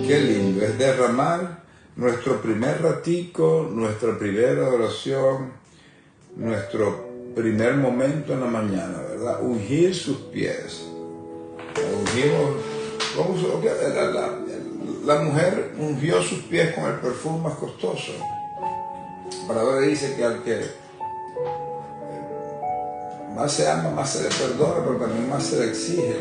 Qué lindo es derramar nuestro primer ratico, nuestra primera oración, nuestro primer momento en la mañana, ¿verdad? Ungir sus pies. Ungimos, la mujer ungió sus pies con el perfume más costoso. La palabra dice que al que más se ama, más se le perdona, pero también más se le exige.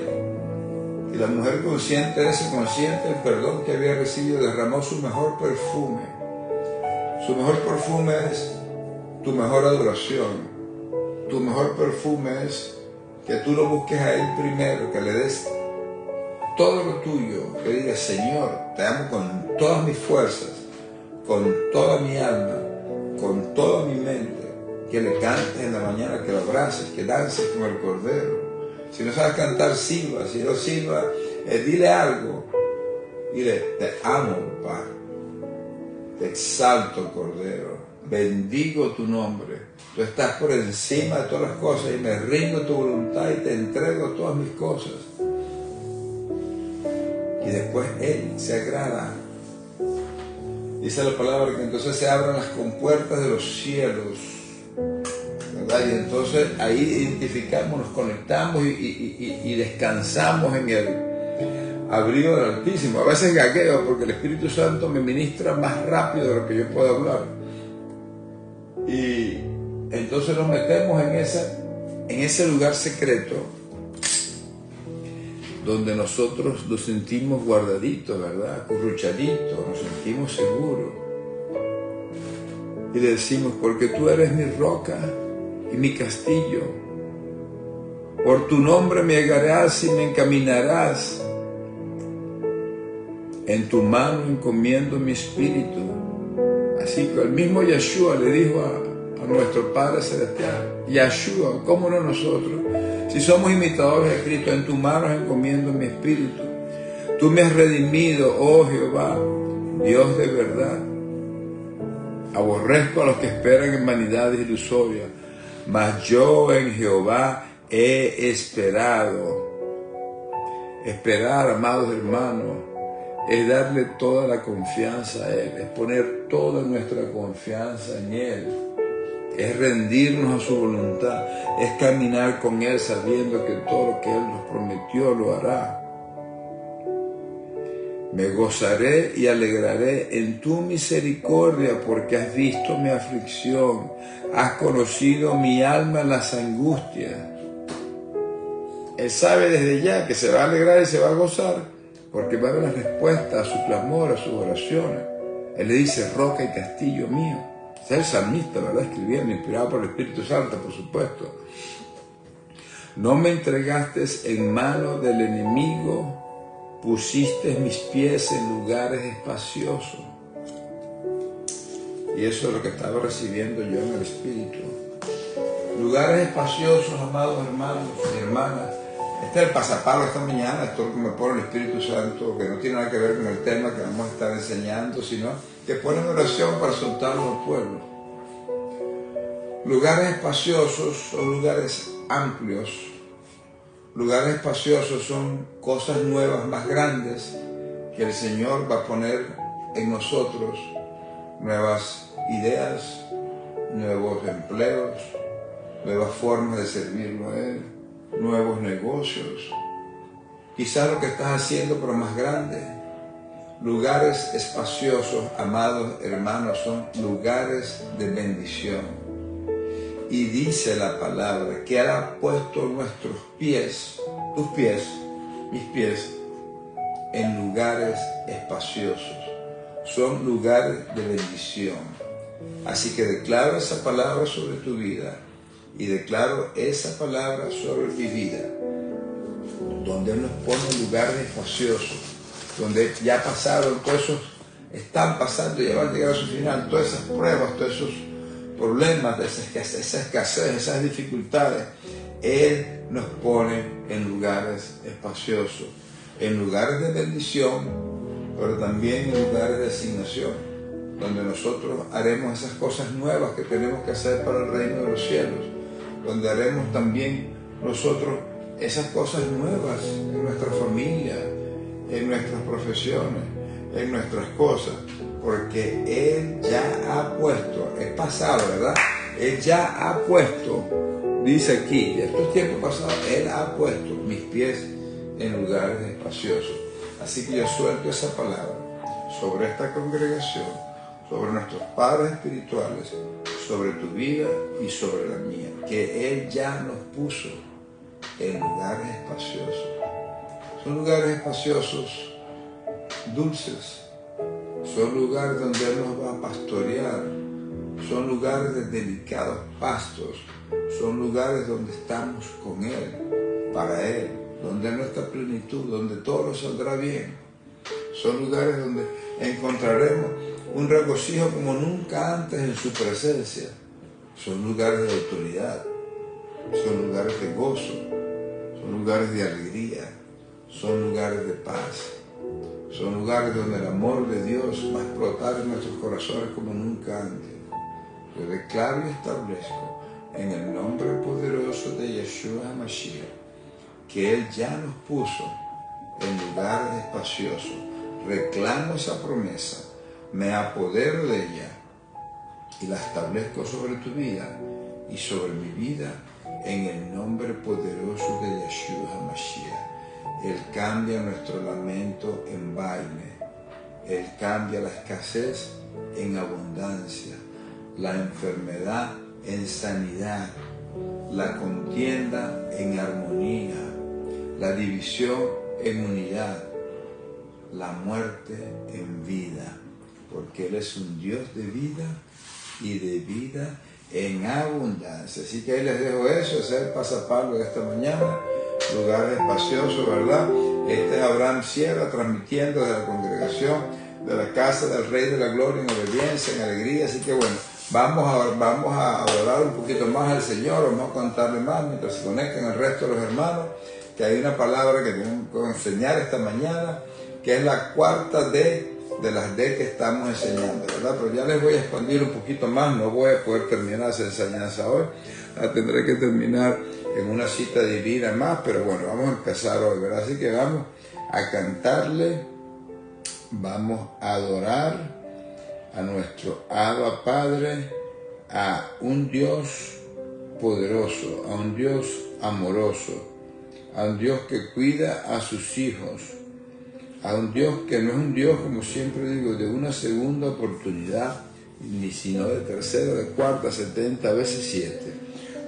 Y la mujer consciente del perdón que había recibido, derramó su mejor perfume. Su mejor perfume es tu mejor adoración. Tu mejor perfume es que tú lo busques a Él primero, que le des todo lo tuyo, que digas: Señor, te amo con todas mis fuerzas, con toda mi alma, con toda mi mente. Que le cantes en la mañana, que lo abraces, que dances con el Cordero. Si no sabes cantar, silba. Si no silba, dile algo. Dile: te amo, papá. Te exalto, Cordero. Bendigo tu nombre. Tú estás por encima de todas las cosas y me rindo a tu voluntad y te entrego todas mis cosas. Y después Él se agrada. Dice la palabra que entonces se abran las compuertas de los cielos, ¿verdad? Y entonces ahí identificamos, nos conectamos y descansamos en el abrigo del Altísimo. A veces gagueo porque el Espíritu Santo me ministra más rápido de lo que yo puedo hablar. Y entonces nos metemos en ese lugar secreto donde nosotros nos sentimos guardaditos, ¿verdad? Acurruchaditos, nos sentimos seguros. Y le decimos: porque tú eres mi roca y mi castillo. Por tu nombre me guiarás y me encaminarás. En tu mano encomiendo mi espíritu. Así que el mismo Yeshua le dijo a nuestro Padre Celestial: Yeshua, ¿cómo no nosotros? Si somos imitadores de Cristo, en tus manos encomiendo mi espíritu. Tú me has redimido, oh Jehová, Dios de verdad. Aborrezco a los que esperan en vanidades ilusorias, mas yo en Jehová he esperado. Esperar, amados hermanos, es darle toda la confianza a Él, es poner toda nuestra confianza en Él, es rendirnos a su voluntad, es caminar con Él sabiendo que todo lo que Él nos prometió lo hará. Me gozaré y alegraré en tu misericordia, porque has visto mi aflicción, has conocido mi alma en las angustias. Él sabe desde ya que se va a alegrar y se va a gozar, porque va a haber la respuesta a su clamor, a sus oraciones. Él le dice: roca y castillo mío. Es el salmista, ¿verdad? Escribiendo, inspirado por el Espíritu Santo, por supuesto. No me entregaste en mano del enemigo, pusiste mis pies en lugares espaciosos. Y eso es lo que estaba recibiendo yo en el Espíritu. Lugares espaciosos, amados hermanos y hermanas. Este es el pasapalo esta mañana, esto es lo que me pone el Espíritu Santo, que no tiene nada que ver con el tema que vamos a estar enseñando, sino que pone en oración para soltarlo al pueblo. Lugares espaciosos son lugares amplios. Lugares espaciosos son cosas nuevas, más grandes, que el Señor va a poner en nosotros. Nuevas ideas, nuevos empleos, nuevas formas de servirlo a Él, nuevos negocios. Quizás lo que estás haciendo, pero más grande. Lugares espaciosos, amados hermanos, son lugares de bendición. Y dice la palabra que Él ha puesto nuestros pies, tus pies, mis pies, en lugares espaciosos. Son lugares de bendición. Así que declaro esa palabra sobre tu vida y declaro esa palabra sobre mi vida, donde Él nos pone en lugares espaciosos, donde ya pasaron todos esos, están pasando y ya van a llegar a su final, todas esas pruebas, todos esos problemas, esa escasez, esas dificultades. Él nos pone en lugares espaciosos, en lugares de bendición, pero también en lugares de asignación, donde nosotros haremos esas cosas nuevas que tenemos que hacer para el reino de los cielos, donde haremos también nosotros esas cosas nuevas en nuestra familia, en nuestras profesiones, en nuestras cosas, porque Él ya ha puesto, es pasado, ¿verdad? Él ya ha puesto, dice aquí, estos tiempos pasados, Él ha puesto mis pies en lugares espaciosos. Así que yo suelto esa palabra sobre esta congregación, sobre nuestros padres espirituales, sobre tu vida y sobre la mía, que Él ya nos puso en lugares espaciosos. Son lugares espaciosos, dulces, son lugares donde Él nos va a pastorear, son lugares de delicados pastos, son lugares donde estamos con Él, para Él, donde es nuestra plenitud, donde todo nos saldrá bien. Son lugares donde encontraremos un regocijo como nunca antes en su presencia. Son lugares de autoridad, son lugares de gozo, son lugares de alegría, son lugares de paz, son lugares donde el amor de Dios va a explotar en nuestros corazones como nunca antes. Yo declaro y establezco en el nombre poderoso de Yeshua HaMashiach que Él ya nos puso en lugares espaciosos. Reclamo esa promesa, me apodero de ella y la establezco sobre tu vida y sobre mi vida en el nombre poderoso de Yeshua HaMashiach. Él cambia nuestro lamento en baile, Él cambia la escasez en abundancia, la enfermedad en sanidad, la contienda en armonía, la división en unidad, la muerte en vida, porque Él es un Dios de vida y de vida en abundancia. Así que ahí les dejo eso, ese es el pasapalo de esta mañana, lugares espaciosos, ¿verdad? Este es Abraham Sierra transmitiendo desde la congregación de la casa del Rey de la Gloria en obediencia, en alegría. Así que bueno, vamos a adorar un poquito más al Señor, vamos a contarle más mientras se conectan el resto de los hermanos, que hay una palabra que tenemos que enseñar esta mañana, que es la cuarta D de las D que estamos enseñando, ¿verdad? Pero ya les voy a expandir un poquito más, no voy a poder terminar esa enseñanza hoy, la tendré que terminar en una cita divina más, pero bueno, vamos a empezar hoy, ¿verdad? Así que vamos a cantarle, vamos a adorar a nuestro Abba Padre, a un Dios poderoso, a un Dios amoroso, a un Dios que cuida a sus hijos, a un Dios que no es un Dios, como siempre digo, de una segunda oportunidad, ni sino de tercera, de cuarta, 70 veces 7,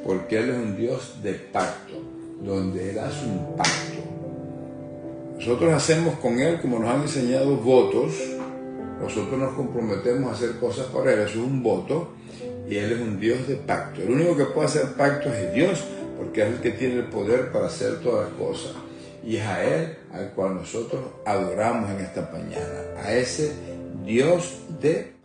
porque Él es un Dios de pacto, donde Él hace un pacto. Nosotros hacemos con Él, como nos han enseñado, votos. Nosotros nos comprometemos a hacer cosas para Él, eso es un voto, y Él es un Dios de pacto. El único que puede hacer pactos es Dios, porque es el que tiene el poder para hacer todas las cosas. Y es a Él al cual nosotros adoramos en esta mañana, a ese Dios de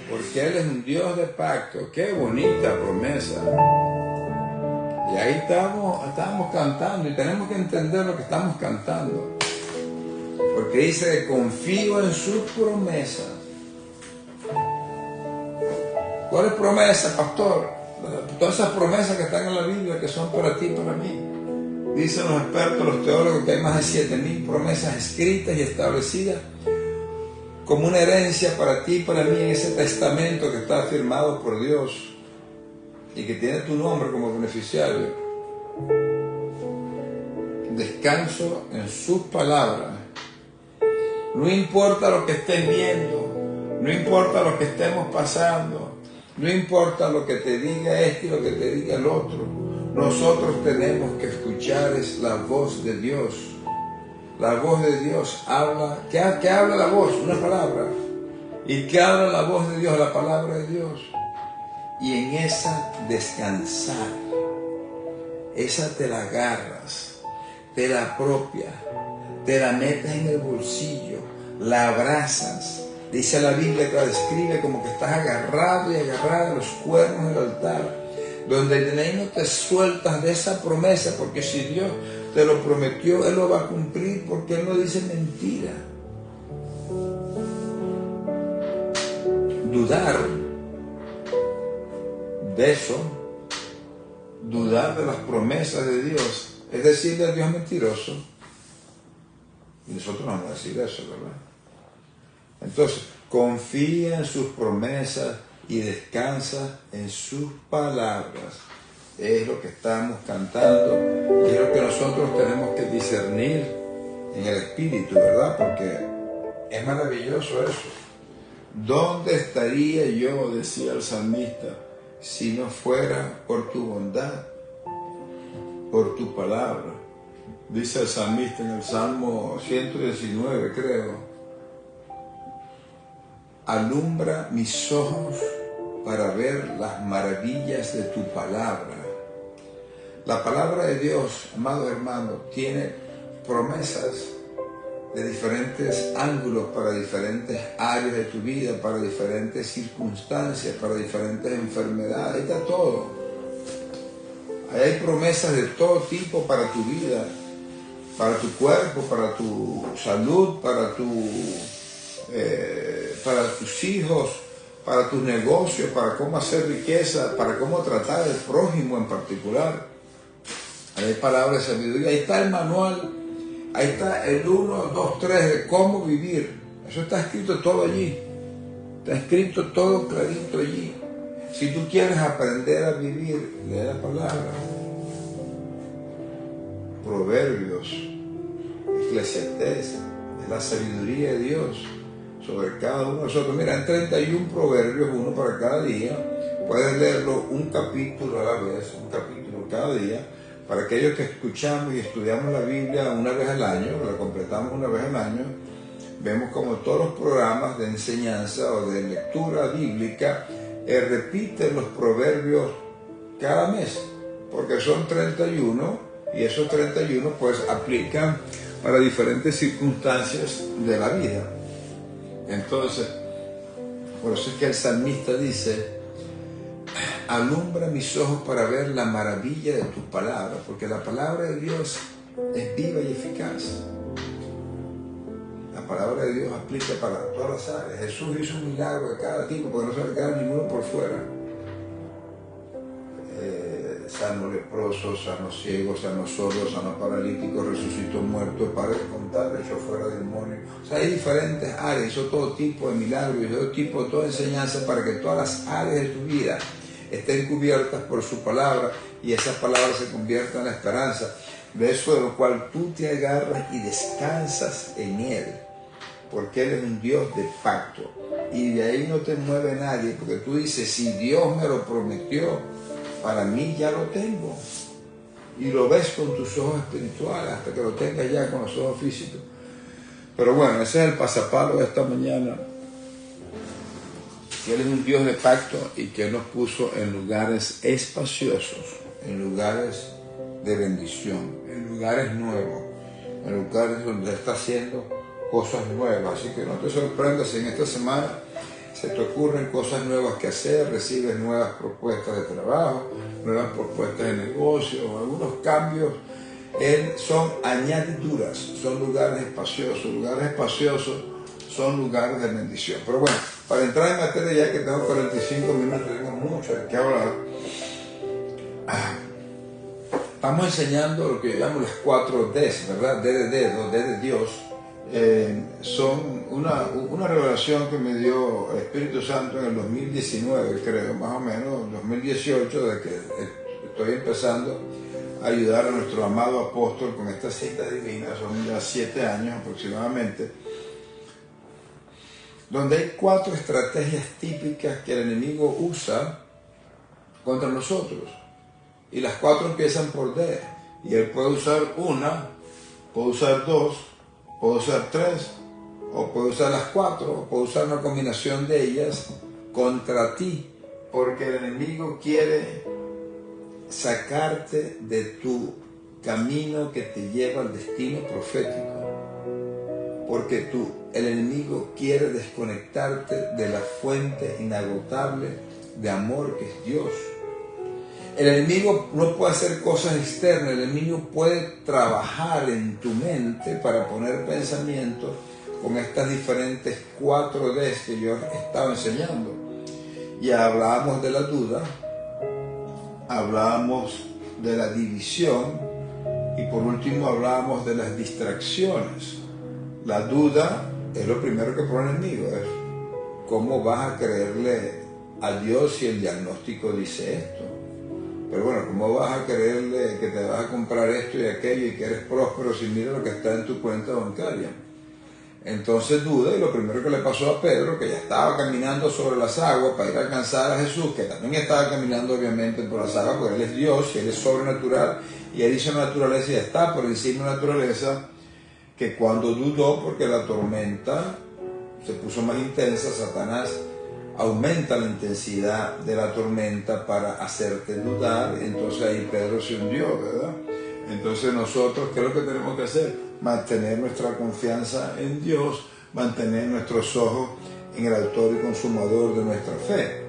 porque Él es un Dios de pacto. ¡Qué bonita promesa! Y ahí estamos cantando, y tenemos que entender lo que estamos cantando. Porque dice, confío en sus promesas. ¿Cuáles promesas, pastor? Todas esas promesas que están en la Biblia, que son para ti y para mí. Dicen los expertos, los teólogos, que hay más de 7,000 promesas escritas y establecidas como una herencia para ti y para mí en ese testamento que está firmado por Dios y que tiene tu nombre como beneficiario. Descanso en sus palabras. No importa lo que estén viendo, no importa lo que estemos pasando, no importa lo que te diga este y lo que te diga el otro. Nosotros tenemos que escuchar es la voz de Dios. La voz de Dios habla. ¿Qué habla la voz? Una palabra. ¿Y qué habla la voz de Dios? La palabra de Dios. Y en esa descansar. Esa te la agarras, te la apropias, te la metes en el bolsillo, la abrazas. Dice la Biblia que la describe como que estás agarrado y agarrada a los cuernos del altar, donde de ahí no te sueltas de esa promesa, porque si Dios te lo prometió, Él lo va a cumplir, porque Él no dice mentira. Dudar de eso, dudar de las promesas de Dios, es decirle a Dios mentiroso. Y nosotros no vamos a decir eso, ¿verdad? Entonces, confía en sus promesas y descansa en sus palabras. Es lo que estamos cantando y es lo que nosotros tenemos que discernir en el Espíritu, ¿verdad? Porque es maravilloso eso. ¿Dónde estaría yo, decía el salmista, si no fuera por tu bondad, por tu palabra? Dice el salmista en el Salmo 119, creo. Alumbra mis ojos para ver las maravillas de tu palabra. La palabra de Dios, amados hermanos, tiene promesas de diferentes ángulos para diferentes áreas de tu vida, para diferentes circunstancias, para diferentes enfermedades. Ahí está todo. Ahí hay promesas de todo tipo para tu vida, para tu cuerpo, para tu salud, para tus hijos, para tus negocios, para cómo hacer riqueza, para cómo tratar al prójimo en particular. Ahí hay palabras de sabiduría. Ahí está el manual, ahí está el 1, 2, 3 de cómo vivir. Eso está escrito todo allí. Está escrito todo clarito allí. Si tú quieres aprender a vivir, lee la palabra. Proverbios, Eclesiastés, es la sabiduría de Dios sobre cada uno de nosotros. Mira, en 31 proverbios, uno para cada día. Puedes leerlo un capítulo a la vez, un capítulo cada día. Para aquellos que escuchamos y estudiamos la Biblia una vez al año, la completamos una vez al año, vemos como todos los programas de enseñanza o de lectura bíblica repiten los proverbios cada mes, porque son 31 y esos 31 pues aplican para diferentes circunstancias de la vida. Entonces, por eso es que el salmista dice, alumbra mis ojos para ver la maravilla de tus palabras, porque la palabra de Dios es viva y eficaz. La palabra de Dios aplica para todas las áreas. Jesús hizo un milagro de cada tipo, porque no se le queda ninguno por fuera. Sano leproso, sano ciego, sano sordo, sano paralítico, resucitó muerto, para de contar, echó fuera demonios. O sea, hay diferentes áreas, hizo todo tipo de milagros, hizo todo tipo de toda enseñanza para que todas las áreas de tu vida estén cubiertas por su palabra y esas palabras se conviertan en la esperanza. De eso de lo cual tú te agarras y descansas en Él, porque Él es un Dios de pacto y de ahí no te mueve nadie, porque tú dices, si Dios me lo prometió, para mí ya lo tengo, y lo ves con tus ojos espirituales hasta que lo tengas ya con los ojos físicos. Pero bueno, ese es el pasapalo de esta mañana, que Él es un Dios de pacto y que Él nos puso en lugares espaciosos, en lugares de bendición, en lugares nuevos, en lugares donde está haciendo cosas nuevas. Así que no te sorprendas si en esta semana se te ocurren cosas nuevas que hacer, recibes nuevas propuestas de trabajo, nuevas propuestas de negocio, algunos cambios. Son añadiduras, son lugares espaciosos. Lugares espaciosos son lugares de bendición. Pero bueno, para entrar en materia, ya que tengo 45 minutos, tengo mucho de qué hablar. Estamos enseñando lo que yo llamo las 4 Ds, ¿verdad? D de dedo, D de Dios. Son una revelación que me dio el Espíritu Santo en el 2019, creo, más o menos, 2018, de que estoy empezando a ayudar a nuestro amado apóstol con esta cita divina. Son ya 7 años aproximadamente, donde hay 4 estrategias típicas que el enemigo usa contra nosotros. Y las 4 empiezan por D. Y él puede usar una, puede usar 2, puede usar 3, o puede usar las 4, o puede usar una combinación de ellas contra ti. Porque el enemigo quiere sacarte de tu camino que te lleva al destino profético. Porque el enemigo quiere desconectarte de la fuente inagotable de amor que es Dios. El enemigo no puede hacer cosas externas, el enemigo puede trabajar en tu mente para poner pensamientos con estas diferentes 4 Ds que yo estaba enseñando. Ya hablábamos de la duda, hablábamos de la división y por último hablábamos de las distracciones. La duda es lo primero que pone el enemigo, es cómo vas a creerle a Dios si el diagnóstico dice esto. Pero bueno, ¿cómo vas a creerle que te vas a comprar esto y aquello y que eres próspero si mira lo que está en tu cuenta bancaria? Entonces duda, y lo primero que le pasó a Pedro, que ya estaba caminando sobre las aguas para ir a alcanzar a Jesús, que también estaba caminando obviamente por las aguas, porque Él es Dios y Él es sobrenatural, y Él hizo naturaleza y está por encima de la naturaleza, que cuando dudó, porque la tormenta se puso más intensa, Satanás aumenta la intensidad de la tormenta para hacerte dudar. Entonces ahí Pedro se hundió, ¿verdad? Entonces nosotros, ¿qué es lo que tenemos que hacer? Mantener nuestra confianza en Dios, mantener nuestros ojos en el autor y consumador de nuestra fe.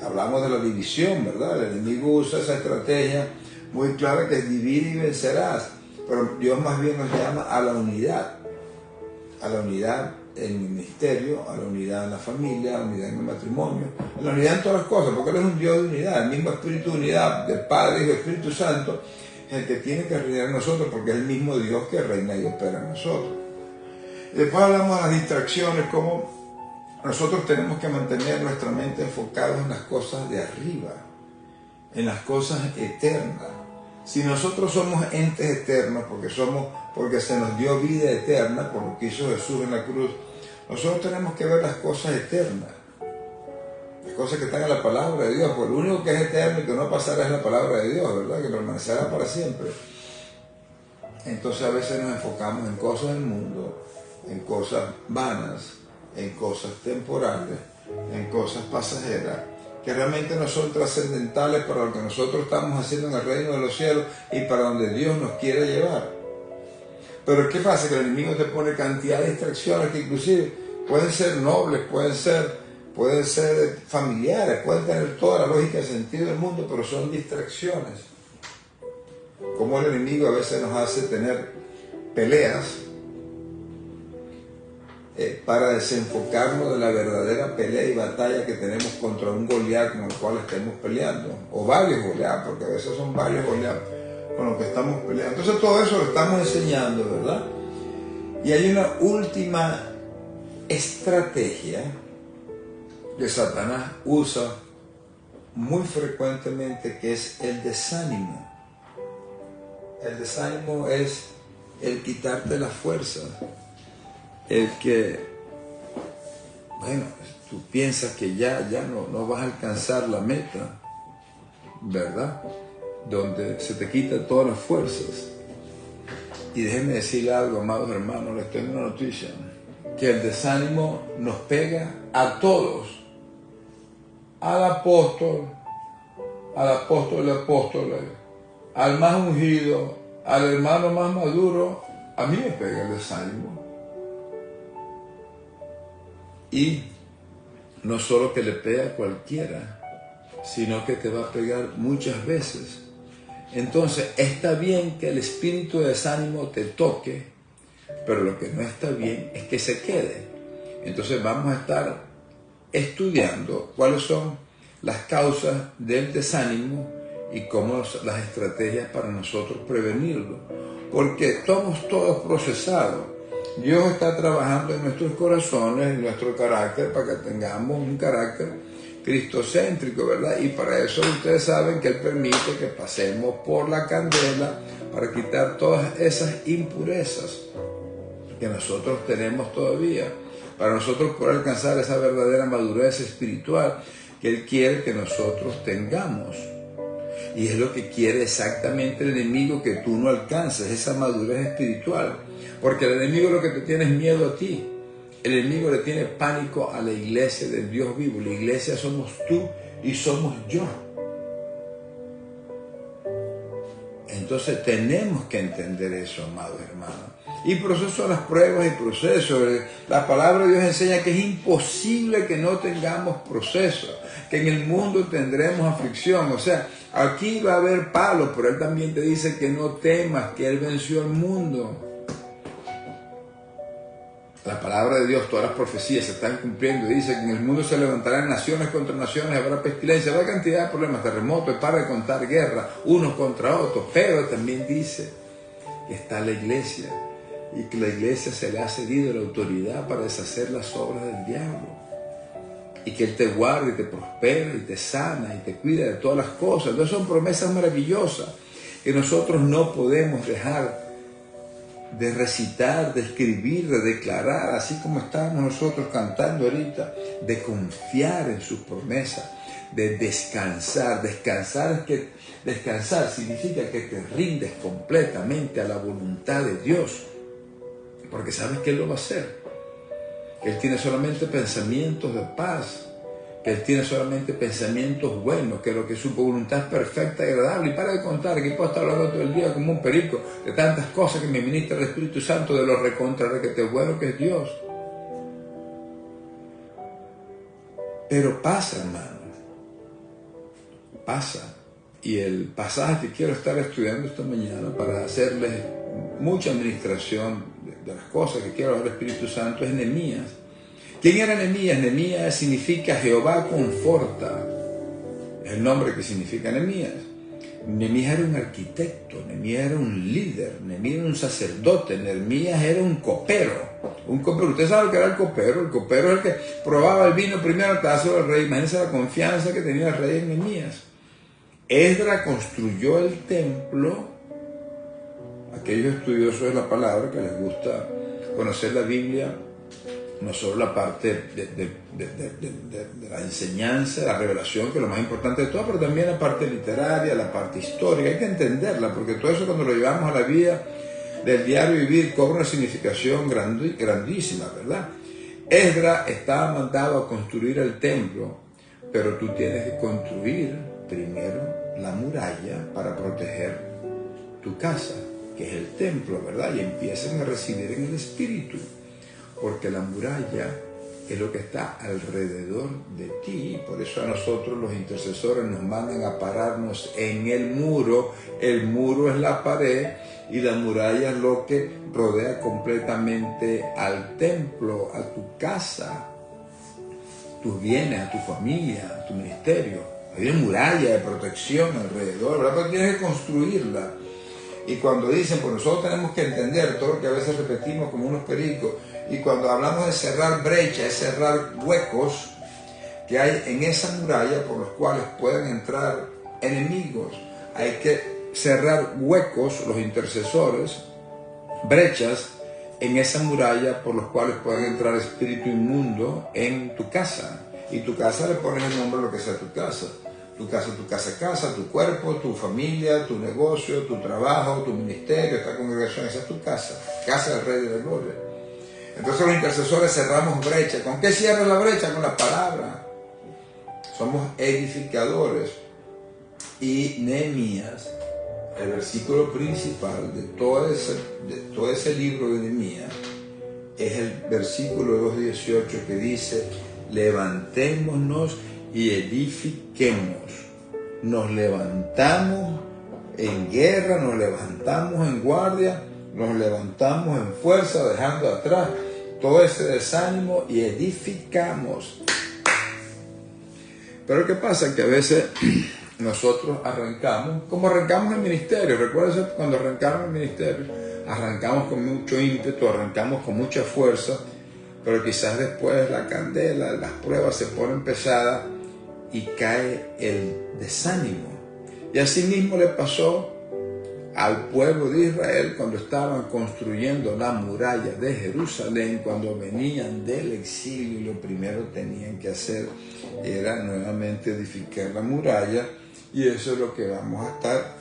Hablamos de la división, ¿verdad? El enemigo usa esa estrategia muy clara que es divide y vencerás. Pero Dios más bien nos llama a la unidad en el ministerio, a la unidad en la familia, a la unidad en el matrimonio, a la unidad en todas las cosas, porque Él es un Dios de unidad, el mismo espíritu de unidad del Padre y del Espíritu Santo es el que tiene que reinar en nosotros, porque es el mismo Dios que reina y opera en nosotros. Y después hablamos de las distracciones, como nosotros tenemos que mantener nuestra mente enfocada en las cosas de arriba, en las cosas eternas. Si nosotros somos entes eternos, porque se nos dio vida eterna, por lo que hizo Jesús en la cruz, nosotros tenemos que ver las cosas eternas, las cosas que están en la palabra de Dios, porque lo único que es eterno y que no pasará es la palabra de Dios, ¿verdad? Que permanecerá para siempre. Entonces a veces nos enfocamos en cosas del mundo, en cosas vanas, en cosas temporales, en cosas pasajeras, que realmente no son trascendentales para lo que nosotros estamos haciendo en el reino de los cielos y para donde Dios nos quiere llevar. Pero ¿qué pasa? Que el enemigo te pone cantidad de distracciones que inclusive pueden ser nobles, pueden ser familiares, pueden tener toda la lógica y sentido del mundo, pero son distracciones. Como el enemigo a veces nos hace tener peleas para desenfocarnos de la verdadera pelea y batalla que tenemos contra un Goliat con el cual estemos peleando, o varios Goliat, porque a veces son varios Goliat con los que estamos peleando. Entonces todo eso lo estamos enseñando, ¿verdad? Y hay una última estrategia que Satanás usa muy frecuentemente, que es el desánimo. El desánimo es el quitarte la fuerza, el que, bueno, tú piensas que ya no vas a alcanzar la meta, ¿verdad? Donde se te quitan todas las fuerzas. Y déjenme decirle algo, amados hermanos, les tengo una noticia, que el desánimo nos pega a todos, al apóstol de apóstoles, al más ungido, al hermano más maduro. A mí me pega el desánimo. Y no solo que le pega a cualquiera, sino que te va a pegar muchas veces. Entonces, está bien que el espíritu de desánimo te toque, pero lo que no está bien es que se quede. Entonces vamos a estar estudiando cuáles son las causas del desánimo y cómo las estrategias para nosotros prevenirlo. Porque estamos todos procesados. Dios está trabajando en nuestros corazones, en nuestro carácter, para que tengamos un carácter cristocéntrico, ¿verdad? Y para eso ustedes saben que Él permite que pasemos por la candela para quitar todas esas impurezas que nosotros tenemos todavía, para nosotros poder alcanzar esa verdadera madurez espiritual que Él quiere que nosotros tengamos. Y es lo que quiere exactamente el enemigo, que tú no alcances esa madurez espiritual. Porque el enemigo lo que te tiene es miedo a ti. El enemigo le tiene pánico a la iglesia del Dios vivo. La iglesia somos tú y somos yo. Entonces tenemos que entender eso, amados hermanos. Y por eso son las pruebas y procesos. La palabra de Dios enseña que es imposible que no tengamos procesos, que en el mundo tendremos aflicción. O sea, aquí va a haber palos, pero Él también te dice que no temas, que Él venció al mundo. La palabra de Dios, todas las profecías se están cumpliendo. Dice que en el mundo se levantarán naciones contra naciones, habrá pestilencia, habrá cantidad de problemas, terremotos, para de contar, guerra, unos contra otros. Pero también dice que está la iglesia y que la iglesia se le ha cedido la autoridad para deshacer las obras del diablo. Y que Él te guarda y te prospera y te sana y te cuida de todas las cosas. Entonces son promesas maravillosas que nosotros no podemos dejar de recitar, de escribir, de declarar, así como estamos nosotros cantando ahorita, de confiar en sus promesas, de descansar. Descansar significa que te rindes completamente a la voluntad de Dios, porque sabes que Él lo va a hacer. Él tiene solamente pensamientos de paz, que Él tiene solamente pensamientos buenos, que lo que su voluntad es perfecta y agradable. Y para de contar, que puedo estar hablando todo el día como un perico de tantas cosas que me ministra el Espíritu Santo, de lo recontra requete bueno que es Dios. Pero pasa, hermano, pasa. Y el pasaje que quiero estar estudiando esta mañana para hacerles mucha administración de las cosas que quiero hablar del Espíritu Santo es Nehemías. ¿Quién era Nehemías? Nehemías significa Jehová conforta. Es el nombre que significa Nehemías. Nehemías era un arquitecto, Nehemías era un líder, Nehemías era un sacerdote, Nehemías era un copero. Un copero, usted sabe lo que era el copero. El copero es el que probaba el vino primero al tazo del rey. Imagínense la confianza que tenía el rey en Nehemías. Esdras construyó el templo. Aquellos estudiosos de la palabra que les gusta conocer la Biblia, no solo la parte de la enseñanza, la revelación, que es lo más importante de todo, pero también la parte literaria, la parte histórica. Hay que entenderla, porque todo eso, cuando lo llevamos a la vida del diario vivir, cobra una significación grandísima, ¿verdad? Esdras estaba mandado a construir el templo, pero tú tienes que construir primero la muralla para proteger tu casa, que es el templo, ¿verdad? Y empiezan a recibir en el Espíritu, porque la muralla es lo que está alrededor de ti. Por eso a nosotros los intercesores nos mandan a pararnos en el muro. El muro es la pared y la muralla es lo que rodea completamente al templo, a tu casa, tus bienes, a tu familia, a tu ministerio. Hay una muralla de protección alrededor, ¿verdad? Pero tienes que construirla. Y cuando dicen, pues nosotros tenemos que entender todo lo que a veces repetimos como unos pericos, y cuando hablamos de cerrar brechas, es cerrar huecos que hay en esa muralla por los cuales pueden entrar enemigos. Hay que cerrar huecos, los intercesores, brechas en esa muralla por los cuales pueden entrar espíritu inmundo en tu casa. Y tu casa le pones el nombre a lo que sea tu casa. Tu casa, tu cuerpo, tu familia, tu negocio, tu trabajo, tu ministerio, esta congregación, esa es tu casa, casa del Rey de la Gloria. Entonces los intercesores cerramos brecha. ¿Con qué cierra la brecha? Con la palabra. Somos edificadores. Y Nehemías, el versículo principal de todo ese libro de Nehemías, es el versículo 2:18 que dice: levantémonos y edifiquemos. Nos levantamos en guerra, nos levantamos en guardia, nos levantamos en fuerza, dejando atrás todo ese desánimo y edificamos. Pero ¿qué pasa? Que a veces nosotros arrancamos, como arrancamos el ministerio. Recuerden cuando arrancamos el ministerio, arrancamos con mucho ímpetu, arrancamos con mucha fuerza, pero quizás después la candela, las pruebas se ponen pesadas y cae el desánimo. Y así mismo le pasó al pueblo de Israel cuando estaban construyendo la muralla de Jerusalén, cuando venían del exilio, y lo primero que tenían que hacer era nuevamente edificar la muralla, y eso es lo que vamos a estar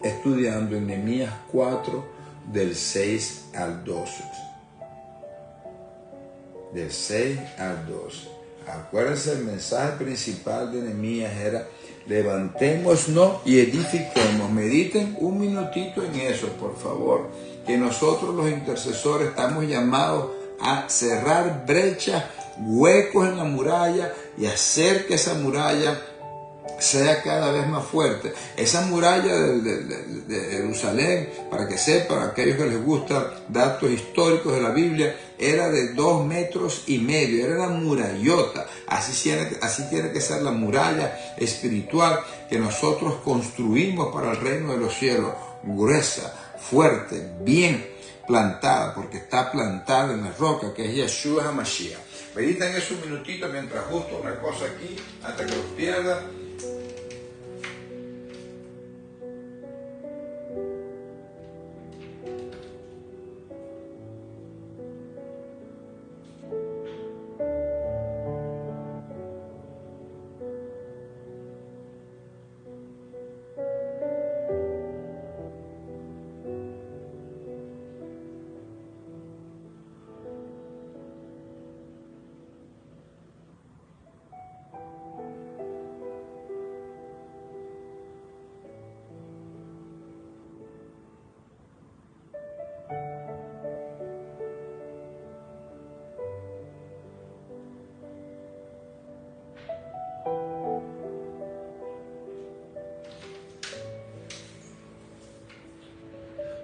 estudiando en Nehemías 4, del 6 al 12. Del 6 al 12. Acuérdense, el mensaje principal de Nehemías era: levantémonos y edifiquemos. Mediten un minutito en eso, por favor. Que nosotros los intercesores estamos llamados a cerrar brechas, huecos en la muralla y hacer que esa muralla sea cada vez más fuerte. Esa muralla de Jerusalén, para que sepan aquellos que les gustan datos históricos de la Biblia, era de 2,5 metros, era una murallota. Así tiene que ser la muralla espiritual que nosotros construimos para el reino de los cielos, gruesa, fuerte, bien plantada, porque está plantada en la roca que es Yeshua HaMashiach. Mediten eso un minutito mientras justo una cosa aquí, hasta que los pierda.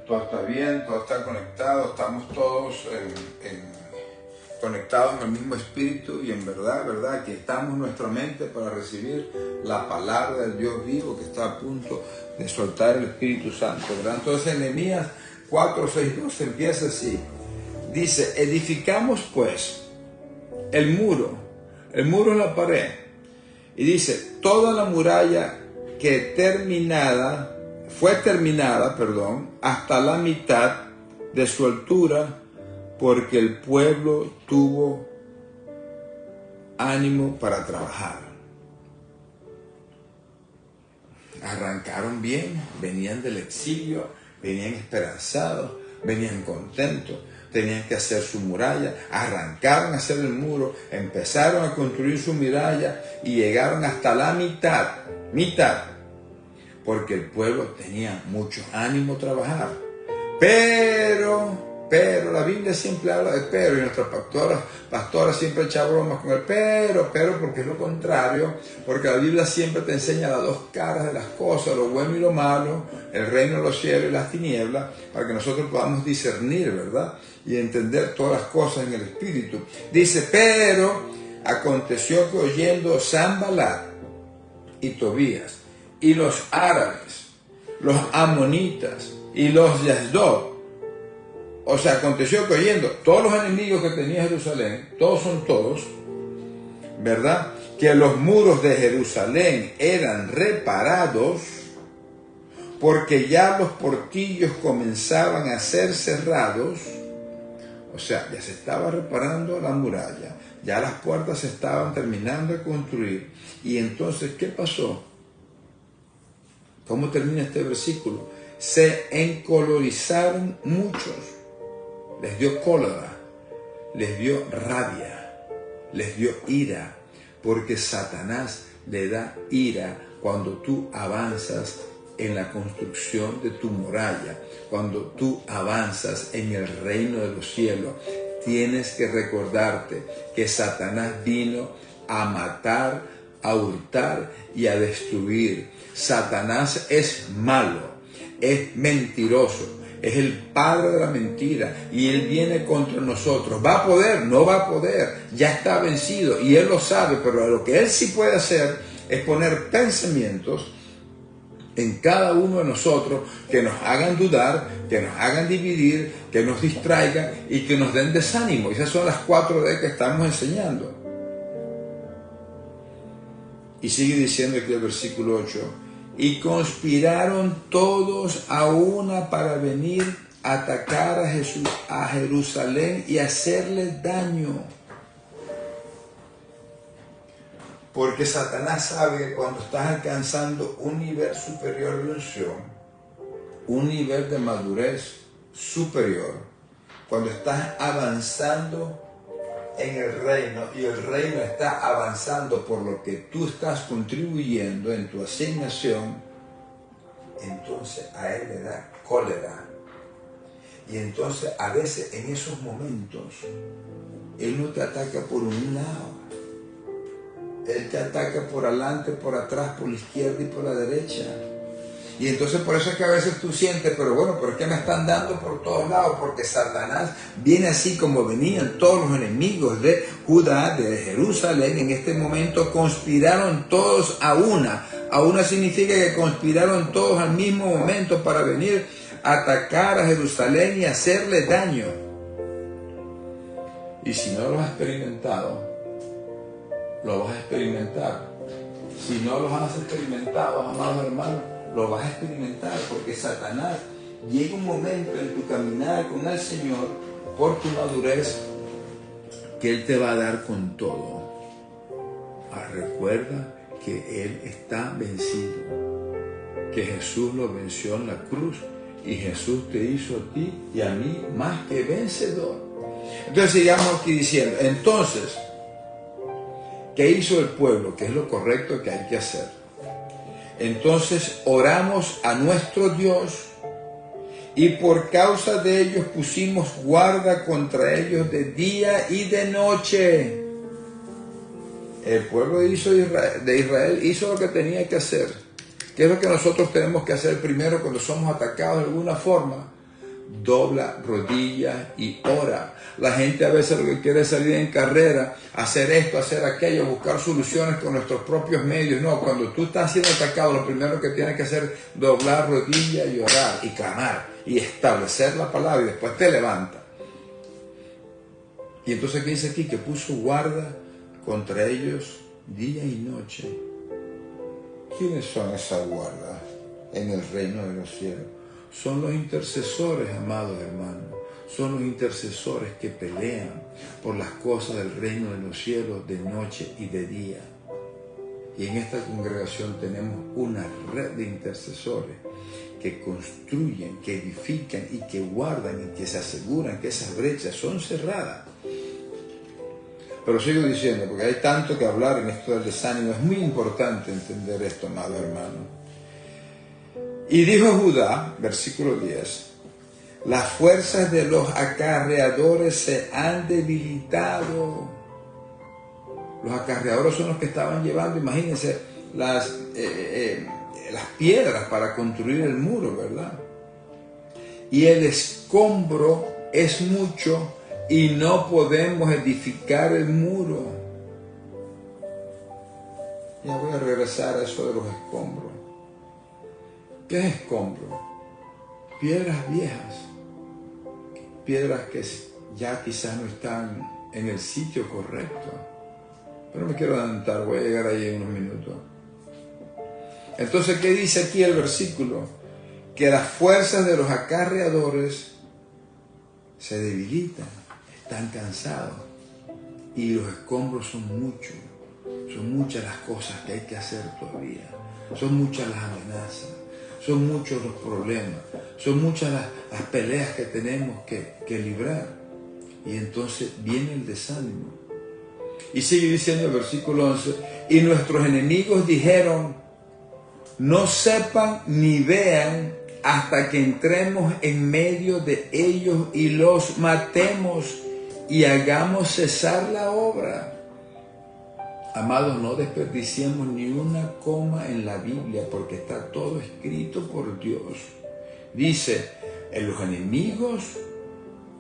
Todo está bien, todo está conectado, estamos todos conectados en el mismo espíritu y en verdad, aquí estamos nuestra mente para recibir la palabra del Dios vivo que está a punto de soltar el Espíritu Santo, ¿verdad? Entonces en Nehemías 4, 6, 12 empieza así. Dice: edificamos pues el muro es la pared. Y dice: toda la muralla que fue terminada, hasta la mitad de su altura, porque el pueblo tuvo ánimo para trabajar. Arrancaron bien, venían del exilio, venían esperanzados, venían contentos, tenían que hacer su muralla, arrancaron a hacer el muro, empezaron a construir su muralla y llegaron hasta la mitad, porque el pueblo tenía mucho ánimo a trabajar. Pero la Biblia siempre habla de pero, y nuestra pastora siempre echa bromas con el pero, porque es lo contrario, porque la Biblia siempre te enseña las dos caras de las cosas, lo bueno y lo malo, el reino de los cielos y las tinieblas, para que nosotros podamos discernir, ¿verdad? Y entender todas las cosas en el Espíritu. Dice: pero aconteció que oyendo Sanballat y Tobías y los árabes, los amonitas y los de Asdod, o sea, aconteció que oyendo todos los enemigos que tenía Jerusalén, todos, ¿verdad? Que los muros de Jerusalén eran reparados, porque ya los portillos comenzaban a ser cerrados. O sea, ya se estaba reparando la muralla, ya las puertas se estaban terminando de construir. Y entonces, ¿qué pasó? ¿Cómo termina este versículo? Se encolerizaron muchos. Les dio cólera, les dio rabia, les dio ira, porque Satanás le da ira cuando tú avanzas en la construcción de tu muralla, cuando tú avanzas en el reino de los cielos. tienes que recordarte que Satanás vino a matar, a hurtar y a destruir. Satanás es malo, es mentiroso, es el padre de la mentira y él viene contra nosotros. ¿Va a poder? No va a poder. Ya está vencido y él lo sabe, pero lo que él sí puede hacer es poner pensamientos en cada uno de nosotros que nos hagan dudar, que nos hagan dividir, que nos distraigan y que nos den desánimo. Esas son las 4D que estamos enseñando. Y sigue diciendo aquí el versículo 8, y conspiraron todos a una para venir a atacar a Jerusalén y hacerle daño. Porque Satanás sabe que cuando estás alcanzando un nivel superior de unción, un nivel de madurez superior, cuando estás avanzando en el reino y el reino está avanzando por lo que tú estás contribuyendo en tu asignación, entonces a él le da cólera. Y entonces a veces en esos momentos él no te ataca por un lado. Él te ataca por adelante, por atrás, por la izquierda y por la derecha. Y entonces por eso es que a veces tú sientes, pero bueno, ¿por qué me están dando por todos lados? Porque Satanás viene así como venían todos los enemigos de Judá, de Jerusalén. En este momento conspiraron todos a una. A una significa que conspiraron todos al mismo momento para venir a atacar a Jerusalén y hacerle daño. Y si no lo has experimentado, lo vas a experimentar. Si no los has experimentado, amados hermanos, lo vas a experimentar, porque Satanás llega un momento en tu caminar con el Señor, por tu madurez, que Él te va a dar con todo. Recuerda que Él está vencido, que Jesús lo venció en la cruz y Jesús te hizo a ti y a mí más que vencedor. Entonces sigamos aquí diciendo, entonces, ¿qué hizo el pueblo? ¿Qué es lo correcto que hay que hacer? Entonces oramos a nuestro Dios y por causa de ellos pusimos guarda contra ellos de día y de noche. El pueblo de Israel hizo lo que tenía que hacer. ¿Qué es lo que nosotros tenemos que hacer primero cuando somos atacados de alguna forma? Dobla rodillas y ora. La gente a veces lo que quiere es salir en carrera, hacer esto, hacer aquello, buscar soluciones con nuestros propios medios. No, cuando tú estás siendo atacado, lo primero que tienes que hacer es doblar rodillas y orar y clamar y establecer la palabra y después te levanta. Y entonces ¿qué dice aquí? Que puso guarda contra ellos día y noche. ¿Quiénes son esas guardas en el reino de los cielos? Son los intercesores, amados hermanos. Son los intercesores que pelean por las cosas del reino de los cielos de noche y de día. Y en esta congregación tenemos una red de intercesores que construyen, que edifican y que guardan y que se aseguran que esas brechas son cerradas. Pero sigo diciendo, porque hay tanto que hablar en esto del desánimo, es muy importante entender esto, amado hermano. Y dijo Judá, versículo 10, las fuerzas de los acarreadores se han debilitado. Los acarreadores son los que estaban llevando, imagínense, las piedras para construir el muro, ¿verdad? Y el escombro es mucho y no podemos edificar el muro. Ya voy a regresar a eso de los escombros. ¿Qué es escombro? Piedras viejas, piedras que ya quizás no están en el sitio correcto. Pero me quiero adelantar, voy a llegar ahí en unos minutos. Entonces, ¿qué dice aquí el versículo? Que las fuerzas de los acarreadores se debilitan, están cansados y los escombros son muchos. Son muchas las cosas que hay que hacer todavía. Son muchas las amenazas. Son muchos los problemas. Son muchas las peleas que tenemos que librar. Y entonces viene el desánimo. Y sigue diciendo el versículo 11. Y nuestros enemigos dijeron, no sepan ni vean hasta que entremos en medio de ellos y los matemos y hagamos cesar la obra. Amados, no desperdiciemos ni una coma en la Biblia, porque está todo escrito por Dios. Dice, los enemigos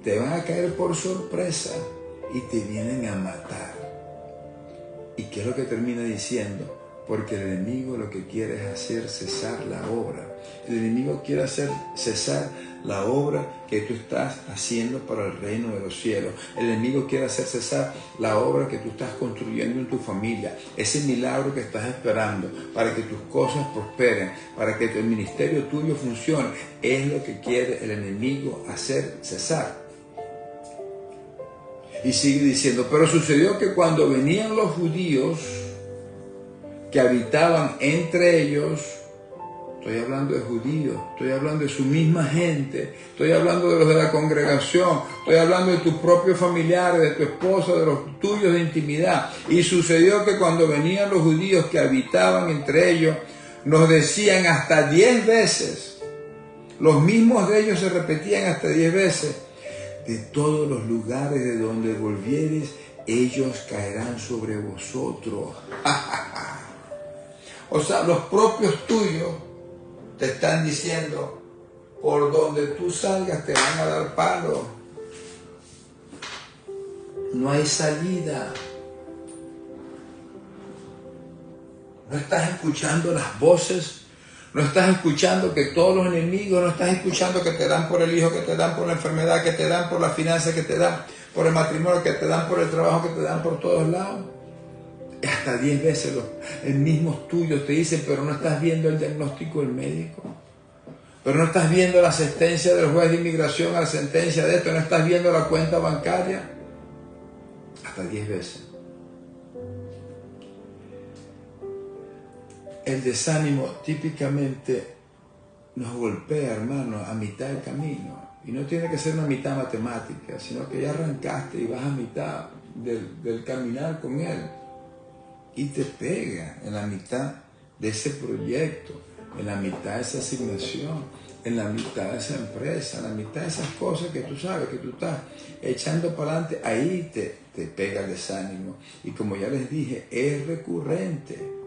te van a caer por sorpresa y te vienen a matar. ¿Y qué es lo que termina diciendo? Porque el enemigo lo que quiere es hacer cesar la obra. El enemigo quiere hacer cesar la obra que tú estás haciendo para el reino de los cielos. El enemigo quiere hacer cesar la obra que tú estás construyendo en tu familia. Ese milagro que estás esperando para que tus cosas prosperen, para que el ministerio tuyo funcione, es lo que quiere el enemigo hacer cesar. Y sigue diciendo, pero sucedió que cuando venían los judíos que habitaban entre ellos, estoy hablando de judíos, estoy hablando de su misma gente, estoy hablando de los de la congregación, estoy hablando de tus propios familiares, de tu esposa, de los tuyos de intimidad. Y sucedió que cuando venían los judíos que habitaban entre ellos, nos decían hasta 10 veces, los mismos de ellos se repetían hasta 10 veces, de todos los lugares de donde volvieres, ellos caerán sobre vosotros. O sea, los propios tuyos te están diciendo, por donde tú salgas te van a dar palo. No hay salida. No estás escuchando las voces. No estás escuchando que todos los enemigos, no estás escuchando que te dan por el hijo, que te dan por la enfermedad, que te dan por la finanza, que te dan por el matrimonio, que te dan por el trabajo, que te dan por todos lados. Hasta 10 veces el mismo tuyo te dicen, pero no estás viendo el diagnóstico del médico, pero no estás viendo la sentencia del juez de inmigración, la sentencia de esto, no estás viendo la cuenta bancaria. Hasta 10 veces. El desánimo típicamente nos golpea, hermano, a mitad del camino. Y no tiene que ser una mitad matemática, sino que ya arrancaste y vas a mitad del caminar con él. Y te pega en la mitad de ese proyecto, en la mitad de esa asignación, en la mitad de esa empresa, en la mitad de esas cosas que tú sabes que tú estás echando para adelante. Ahí te pega el desánimo. Y como ya les dije, es recurrente.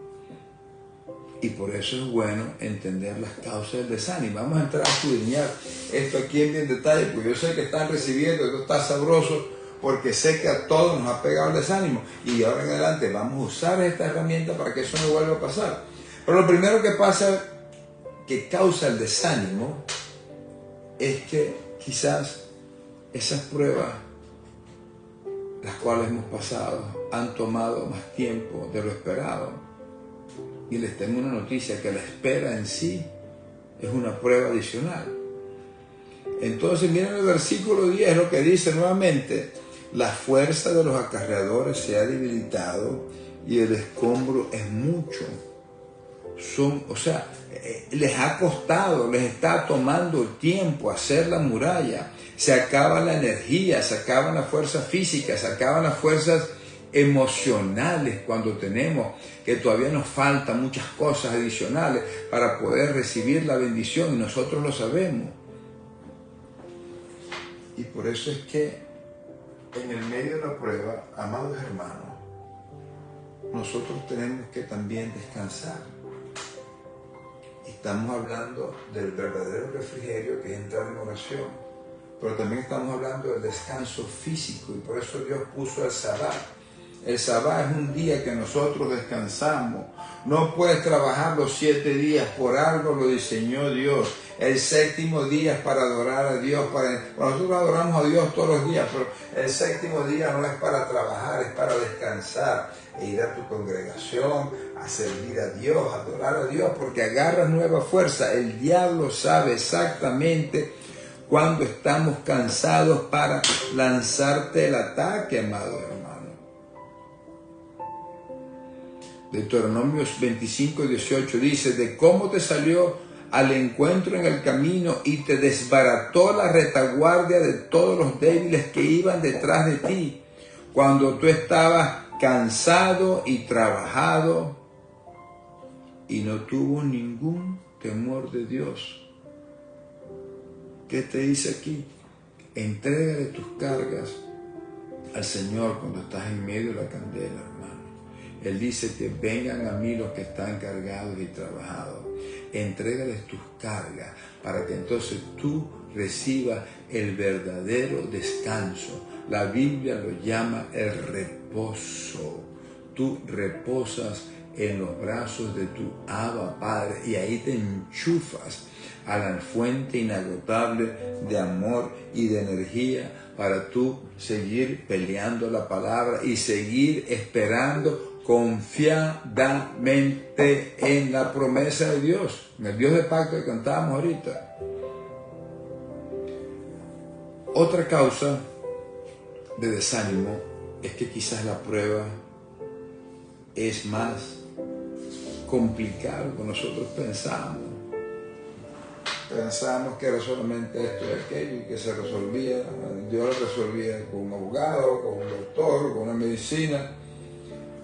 Y por eso es bueno entender las causas del desánimo. Vamos a entrar a escudriñar esto aquí en bien detalle, porque yo sé que están recibiendo, esto está sabroso, porque sé que a todos nos ha pegado el desánimo. Y ahora en adelante vamos a usar esta herramienta para que eso no vuelva a pasar. Pero lo primero que pasa, que causa el desánimo, es que quizás esas pruebas, las cuales hemos pasado, han tomado más tiempo de lo esperado. Y les tengo una noticia, que la espera en sí es una prueba adicional. Entonces miren el versículo 10, lo que dice nuevamente: la fuerza de los acarreadores se ha debilitado y el escombro es mucho. Les ha costado, les está tomando tiempo hacer la muralla. Se acaba la energía, se acaban las fuerzas físicas, se acaban las fuerzas emocionales cuando tenemos que todavía nos faltan muchas cosas adicionales para poder recibir la bendición, y nosotros lo sabemos. Y por eso es que en el medio de la prueba, amados hermanos, nosotros tenemos que también descansar. Estamos hablando del verdadero refrigerio, que es entrar en oración, pero también estamos hablando del descanso físico, y por eso Dios puso el Sabbat. El Sabbat es un día que nosotros descansamos. No puedes trabajar los 7 días, por algo lo diseñó Dios. El 7º día es para adorar a Dios. Nosotros adoramos a Dios todos los días, pero el 7º día no es para trabajar, es para descansar e ir a tu congregación, a servir a Dios, a adorar a Dios, porque agarras nueva fuerza. El diablo sabe exactamente cuando estamos cansados para lanzarte el ataque, amado hermano. Deuteronomio 25:18 dice: de cómo te salió al encuentro en el camino y te desbarató la retaguardia de todos los débiles que iban detrás de ti, cuando tú estabas cansado y trabajado, y no tuvo ningún temor de Dios. ¿Qué te dice aquí? Entrégale tus cargas al Señor cuando estás en medio de la candela, hermano. Él dice que vengan a mí los que están cargados y trabajados. Entrégales tus cargas para que entonces tú recibas el verdadero descanso. La Biblia lo llama el reposo. Tú reposas en los brazos de tu Abba Padre y ahí te enchufas a la fuente inagotable de amor y de energía para tú seguir peleando la palabra y seguir esperando confiadamente en la promesa de Dios, en el Dios de pacto que cantábamos ahorita. Otra causa de desánimo es que quizás la prueba es más complicada de lo que nosotros pensamos. Pensamos que era solamente esto y aquello y que se resolvía. Dios lo resolvía con un abogado, con un doctor, con una medicina,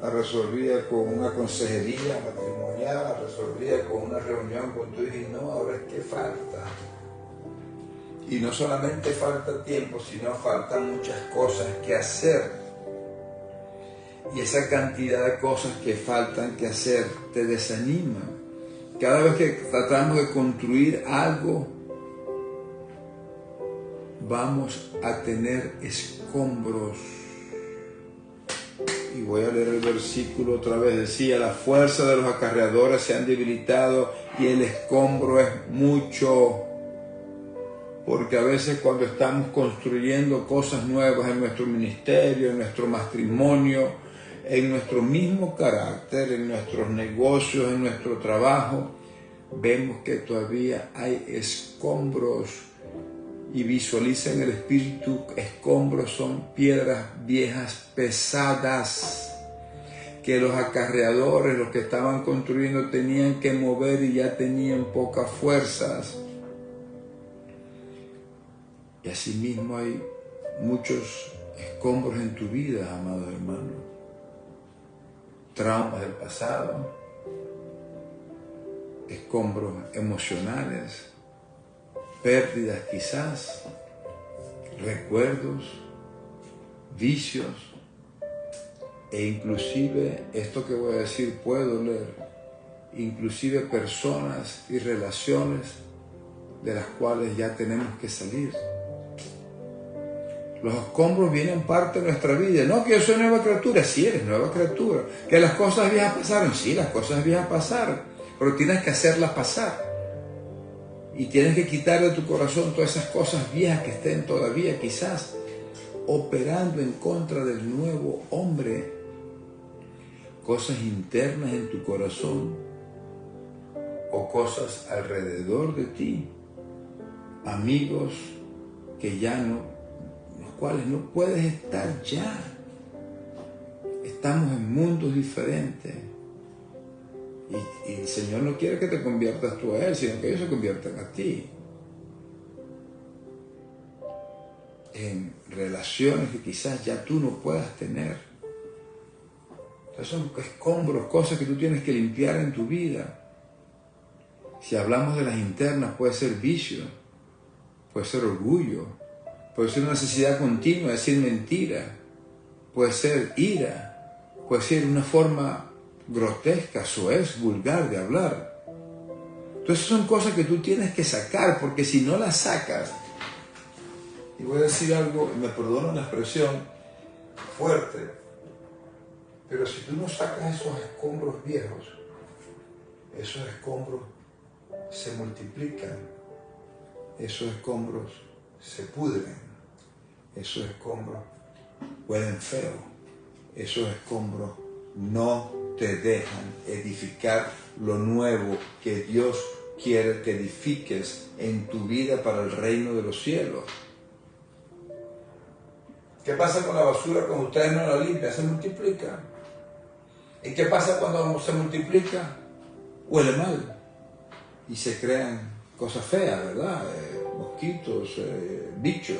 la resolvía con una consejería matrimonial, la resolvía con una reunión con tu hijo. Y no, ahora es que falta. Y no solamente falta tiempo, sino faltan muchas cosas que hacer. Y esa cantidad de cosas que faltan que hacer te desanima. Cada vez que tratamos de construir algo, vamos a tener escombros. Y voy a leer el versículo otra vez. Decía, la fuerza de los acarreadores se han debilitado y el escombro es mucho. Porque a veces cuando estamos construyendo cosas nuevas en nuestro ministerio, en nuestro matrimonio, en nuestro mismo carácter, en nuestros negocios, en nuestro trabajo, vemos que todavía hay escombros. Y visualiza en el espíritu, escombros son piedras viejas pesadas que los acarreadores, los que estaban construyendo, tenían que mover y ya tenían pocas fuerzas. Y asimismo hay muchos escombros en tu vida, amado hermano. Traumas del pasado, escombros emocionales, pérdidas quizás, recuerdos, vicios, e inclusive, esto que voy a decir puede doler, inclusive personas y relaciones de las cuales ya tenemos que salir. Los escombros vienen parte de nuestra vida. No, que yo soy nueva criatura. Sí, eres nueva criatura. Que las cosas viejas pasaron. Sí, las cosas viejas pasaron. Pero tienes que hacerlas pasar. Y tienes que quitar de tu corazón todas esas cosas viejas que estén todavía quizás operando en contra del nuevo hombre. Cosas internas en tu corazón o cosas alrededor de ti. Amigos que ya no, los cuales no puedes estar ya. Estamos en mundos diferentes. Y el Señor no quiere que te conviertas tú a Él, sino que ellos se conviertan a ti. En relaciones que quizás ya tú no puedas tener. Entonces son escombros, cosas que tú tienes que limpiar en tu vida. Si hablamos de las internas, puede ser vicio, puede ser orgullo, puede ser una necesidad continua de decir mentira, puede ser ira, puede ser una forma grotesca, soez, vulgar de hablar. Entonces son cosas que tú tienes que sacar, porque si no las sacas, y voy a decir algo, me perdonan la expresión fuerte, pero si tú no sacas esos escombros viejos, esos escombros se multiplican, esos escombros se pudren, esos escombros huelen feo, esos escombros no te dejan edificar lo nuevo que Dios quiere que edifiques en tu vida para el reino de los cielos. ¿Qué pasa con la basura cuando ustedes no la limpian? Se multiplica. ¿Y qué pasa cuando se multiplica? Huele mal. Y se crean cosas feas, ¿verdad? Mosquitos, bichos.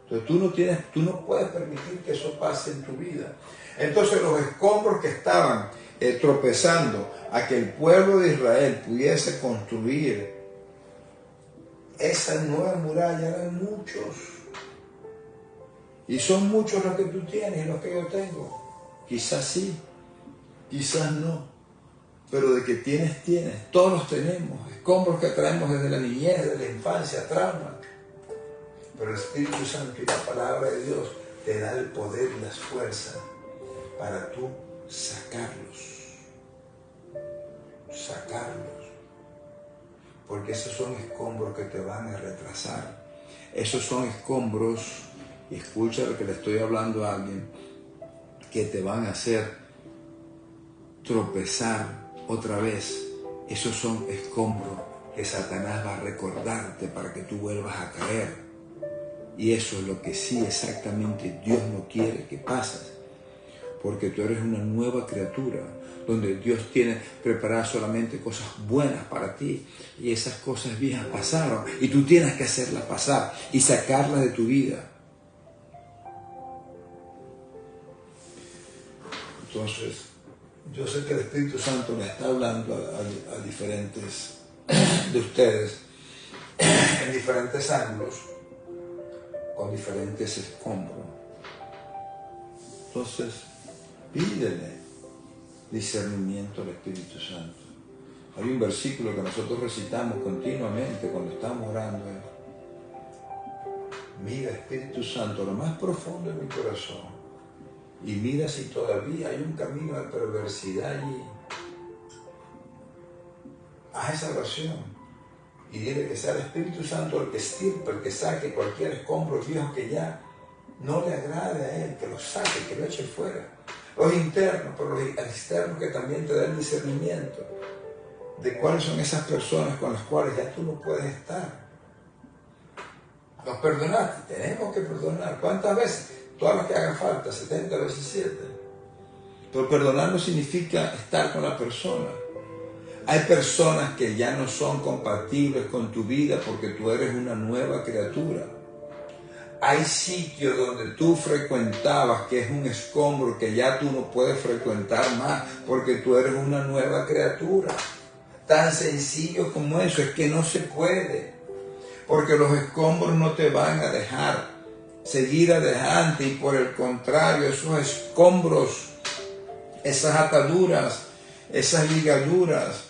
Entonces tú no puedes permitir que eso pase en tu vida. Entonces los escombros que estaban tropezando a que el pueblo de Israel pudiese construir esa nueva muralla eran muchos. Y son muchos los que tú tienes y los que yo tengo. Quizás sí, quizás no. Pero de que tienes, tienes. Todos los tenemos. Escombros que traemos desde la niñez, desde la infancia, traumas. Pero el Espíritu Santo y la palabra de Dios te da el poder y las fuerzas para tú sacarlos. Sacarlos. Porque esos son escombros que te van a retrasar. Esos son escombros, y escucha lo que le estoy hablando a alguien, que te van a hacer tropezar otra vez. Esos son escombros que Satanás va a recordarte para que tú vuelvas a caer. Y eso es lo que sí exactamente Dios no quiere que pases. Porque tú eres una nueva criatura, donde Dios tiene preparadas solamente cosas buenas para ti. Y esas cosas viejas pasaron. Y tú tienes que hacerlas pasar y sacarlas de tu vida. Entonces, yo sé que el Espíritu Santo le está hablando a diferentes de ustedes, en diferentes ángulos, con diferentes escombros. Entonces, pídele discernimiento al Espíritu Santo. Hay un versículo que nosotros recitamos continuamente cuando estamos orando. Mira, Espíritu Santo, lo más profundo de mi corazón, y mira si todavía hay un camino de perversidad allí. Haz esa oración y dile que sea el Espíritu Santo el que estirpe, el que saque cualquier escombro viejo que ya no le agrade a Él, que lo saque, que lo eche fuera. Los internos, pero los externos, que también te den discernimiento de cuáles son esas personas con las cuales ya tú no puedes estar. Los perdonaste, tenemos que perdonar. ¿Cuántas veces? Todas las que hagan falta, 70 veces 7. Pero perdonar no significa estar con la persona. Hay personas que ya no son compatibles con tu vida porque tú eres una nueva criatura. Hay sitios donde tú frecuentabas que es un escombro que ya tú no puedes frecuentar más porque tú eres una nueva criatura. Tan sencillo como eso, es que no se puede. Porque los escombros no te van a dejar seguir adelante, y por el contrario, esos escombros, esas ataduras, esas ligaduras,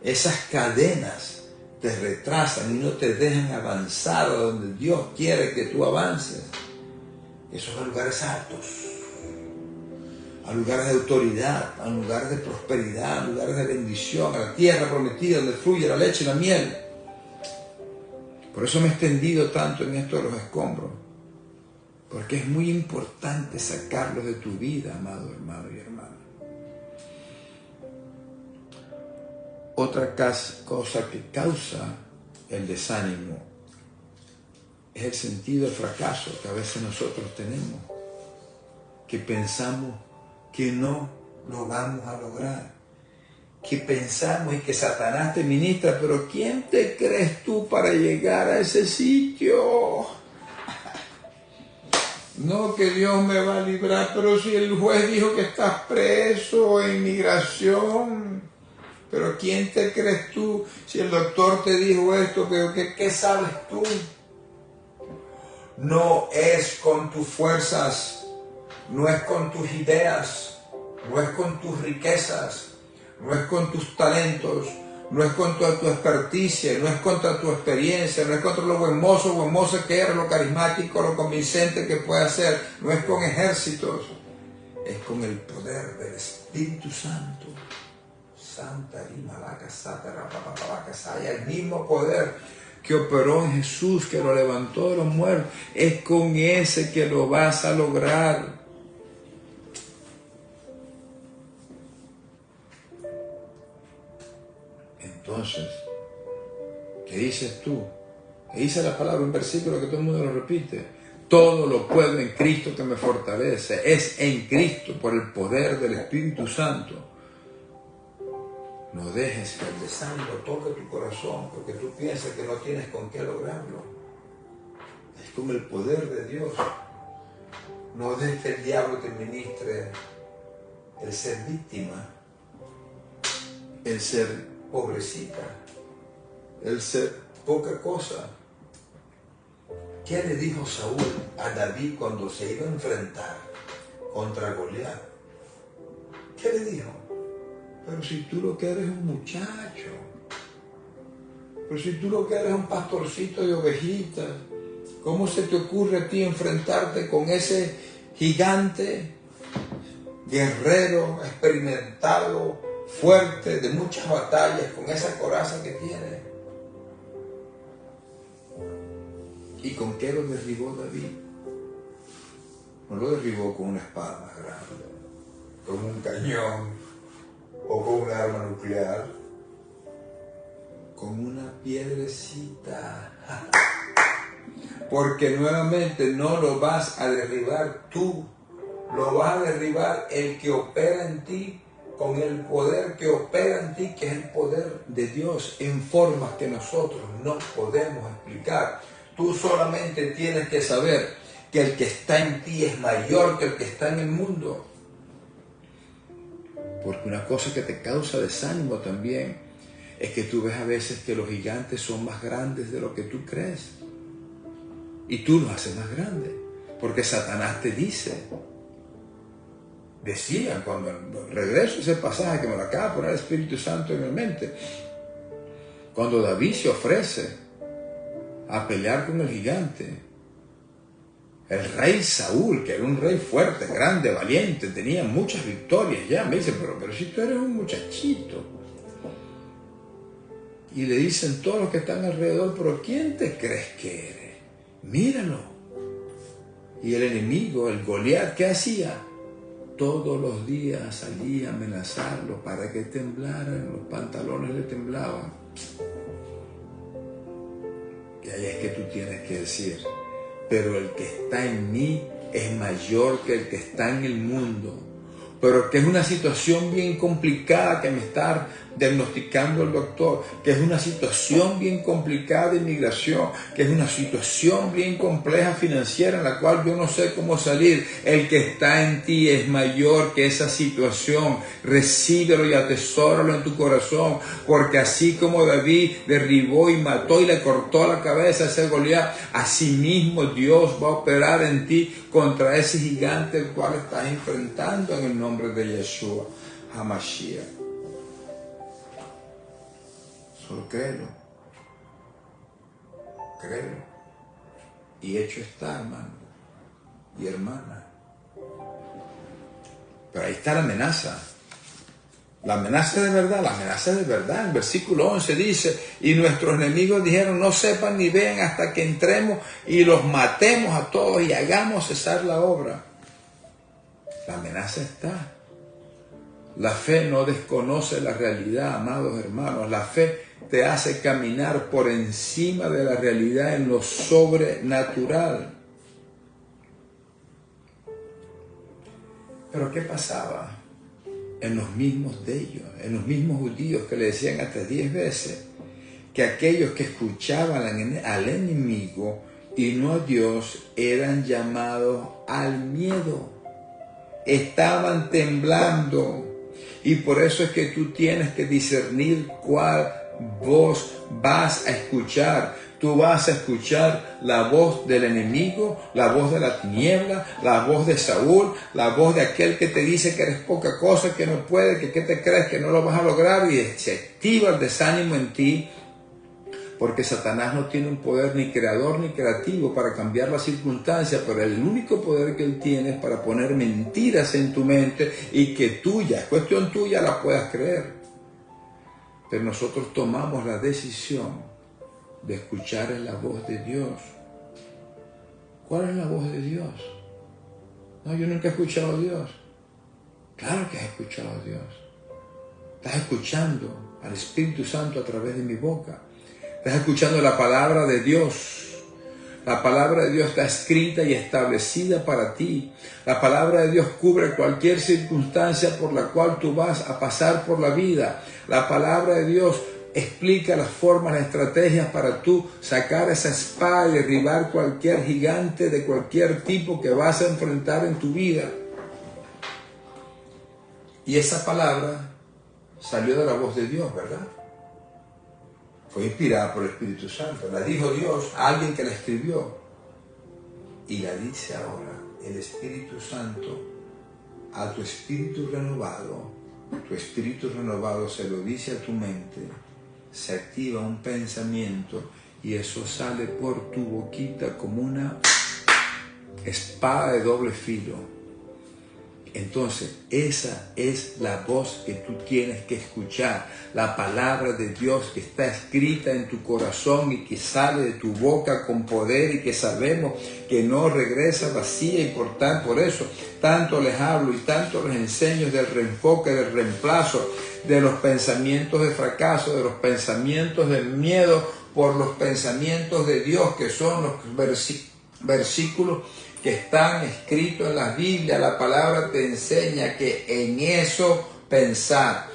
esas cadenas te retrasan y no te dejan avanzar a donde Dios quiere que tú avances. Esos son lugares altos, a lugares de autoridad, a lugares de prosperidad, a lugares de bendición, a la tierra prometida donde fluye la leche y la miel. Por eso me he extendido tanto en esto de los escombros, porque es muy importante sacarlos de tu vida, amado hermano y hermana. Otra cosa que causa el desánimo es el sentido de fracaso que a veces nosotros tenemos, que pensamos que no lo vamos a lograr, que pensamos y que Satanás te ministra, pero ¿quién te crees tú para llegar a ese sitio? No, que Dios me va a librar, pero si el juez dijo que estás preso en migración, pero ¿quién te crees tú? Si el doctor te dijo esto, ¿qué sabes tú? No es con tus fuerzas, no es con tus ideas, no es con tus riquezas, no es con tus talentos, no es contra tu experticia, no es contra tu experiencia, no es contra lo buen mozo que eres, lo carismático, lo convincente que puedes ser, no es con ejércitos, es con el poder del Espíritu Santo. Santa Rima, Vaca, Sata, Rapapapaca, Saya, el mismo poder que operó en Jesús, que lo levantó de los muertos, es con ese que lo vas a lograr. Entonces, ¿qué dices tú? ¿Qué dice la palabra? Un versículo que todo el mundo lo repite. Todo lo puedo en Cristo que me fortalece. Es en Cristo, por el poder del Espíritu Santo. No dejes que el desánimo toque tu corazón porque tú piensas que no tienes con qué lograrlo. Es como el poder de Dios. No dejes que el diablo te ministre el ser víctima, el ser pobrecita, el ser poca cosa. ¿Qué le dijo Saúl a David cuando se iba a enfrentar contra Goliat? ¿Qué le dijo? Pero si tú lo que eres es un muchacho, pero si tú lo que eres es un pastorcito de ovejitas, ¿cómo se te ocurre a ti enfrentarte con ese gigante, guerrero, experimentado, fuerte, de muchas batallas, con esa coraza que tiene? ¿Y con qué lo derribó David? No lo derribó con una espada más grande, con un cañón o con un arma nuclear, con una piedrecita. Porque nuevamente no lo vas a derribar tú, lo vas a derribar el que opera en ti, con el poder que opera en ti, que es el poder de Dios, en formas que nosotros no podemos explicar. Tú solamente tienes que saber que el que está en ti es mayor que el que está en el mundo. Porque una cosa que te causa desánimo también es que tú ves a veces que los gigantes son más grandes de lo que tú crees. Y tú los haces más grandes. Porque Satanás te decía, cuando regreso a ese pasaje que me lo acaba de poner el Espíritu Santo en mi mente, cuando David se ofrece a pelear con el gigante, el rey Saúl, que era un rey fuerte, grande, valiente, tenía muchas victorias ya, me dice, pero si tú eres un muchachito. Y le dicen todos los que están alrededor, pero ¿quién te crees que eres? Míralo. Y el enemigo, el Goliat, ¿qué hacía? Todos los días salía a amenazarlo para que temblaran, los pantalones le temblaban. Y ahí es que tú tienes que decir, pero el que está en mí es mayor que el que está en el mundo. Pero que es una situación bien complicada que me está diagnosticando el doctor, que es una situación bien complicada de inmigración, que es una situación bien compleja financiera en la cual yo no sé cómo salir. El que está en ti es mayor que esa situación. Recíbelo y atesóralo en tu corazón, porque así como David derribó y mató y le cortó la cabeza a ese Goliat, así mismo Dios va a operar en ti contra ese gigante el cual estás enfrentando en el nombre de Yeshua HaMashiach. Solo créelo. Créelo. Y hecho está, hermano y hermana. Pero ahí está la amenaza. La amenaza de verdad, la amenaza de verdad. En versículo 11 dice, y nuestros enemigos dijeron, no sepan ni vean hasta que entremos y los matemos a todos y hagamos cesar la obra. La amenaza está. La fe no desconoce la realidad, amados hermanos. La fe te hace caminar por encima de la realidad en lo sobrenatural. Pero ¿qué pasaba en los mismos de ellos, en los mismos judíos que le decían hasta 10 veces que aquellos que escuchaban al enemigo y no a Dios eran llamados al miedo? Estaban temblando. Y por eso es que tú tienes que discernir cuál voz vas a escuchar. Tú vas a escuchar la voz del enemigo, la voz de la tiniebla, la voz de Saúl, la voz de aquel que te dice que eres poca cosa, que no puedes, que qué te crees, que no lo vas a lograr, y se activa el desánimo en ti. Porque Satanás no tiene un poder ni creador ni creativo para cambiar las circunstancias, pero el único poder que él tiene es para poner mentiras en tu mente y que tuya, es cuestión tuya, la puedas creer. Pero nosotros tomamos la decisión de escuchar la voz de Dios. ¿Cuál es la voz de Dios? No, yo nunca he escuchado a Dios. Claro que has escuchado a Dios. Estás escuchando al Espíritu Santo a través de mi boca. Estás escuchando la palabra de Dios. La palabra de Dios está escrita y establecida para ti. La palabra de Dios cubre cualquier circunstancia por la cual tú vas a pasar por la vida. La palabra de Dios explica las formas, las estrategias para tú sacar esa espada y derribar cualquier gigante de cualquier tipo que vas a enfrentar en tu vida. Y esa palabra salió de la voz de Dios, ¿verdad? Fue inspirada por el Espíritu Santo. La dijo Dios a alguien que la escribió. Y la dice ahora el Espíritu Santo a tu espíritu renovado se lo dice a tu mente, se activa un pensamiento y eso sale por tu boquita como una espada de doble filo. Entonces, esa es la voz que tú tienes que escuchar, la palabra de Dios que está escrita en tu corazón y que sale de tu boca con poder y que sabemos que no regresa vacía y por eso tanto les hablo y tanto les enseño del reenfoque, del reemplazo, de los pensamientos de fracaso, de los pensamientos de miedo por los pensamientos de Dios, que son los versículos que están escritos en la Biblia. La palabra te enseña que en eso pensar,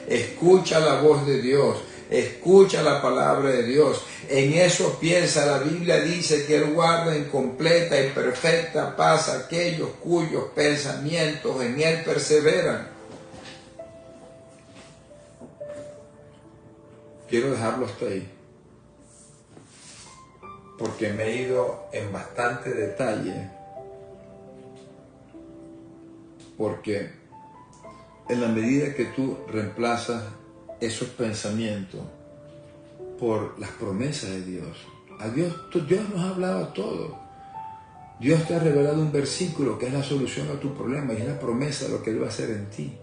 escucha la voz de Dios, escucha la palabra de Dios, en eso piensa. La Biblia dice que Él guarda en completa y perfecta paz a aquellos cuyos pensamientos en Él perseveran. Quiero dejarlo hasta ahí, porque me he ido en bastante detalle, porque en la medida que tú reemplazas esos pensamientos por las promesas de Dios, Dios nos ha hablado a todos. Dios te ha revelado un versículo que es la solución a tu problema y es la promesa de lo que Él va a hacer en ti.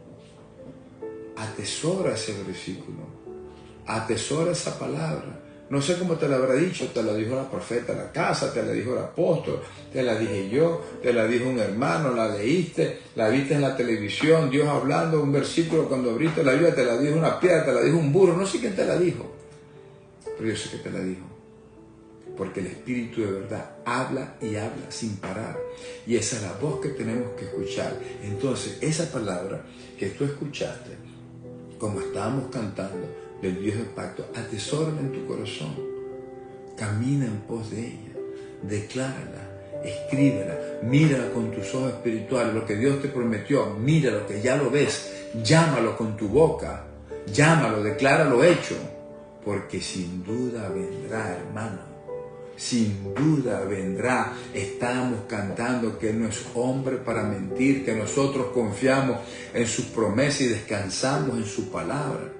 Atesora ese versículo, atesora esa palabra. No sé cómo te la habrá dicho, te la dijo la profeta de la casa, te la dijo el apóstol, te la dije yo, te la dijo un hermano, la leíste, la viste en la televisión, Dios hablando un versículo cuando abriste la Biblia, te la dijo una piedra, te la dijo un burro, no sé quién te la dijo, pero yo sé que te la dijo, porque el Espíritu de verdad habla y habla sin parar, y esa es la voz que tenemos que escuchar. Entonces, esa palabra que tú escuchaste, como estábamos cantando, del Dios del pacto, atesórala en tu corazón, camina en pos de ella, declárala, escríbela, mírala con tus ojos espirituales, lo que Dios te prometió, míralo, que ya lo ves, llámalo con tu boca, llámalo, decláralo hecho, porque sin duda vendrá, hermano, sin duda vendrá. Estamos cantando que Él no es hombre para mentir, que nosotros confiamos en sus promesas y descansamos en su palabra.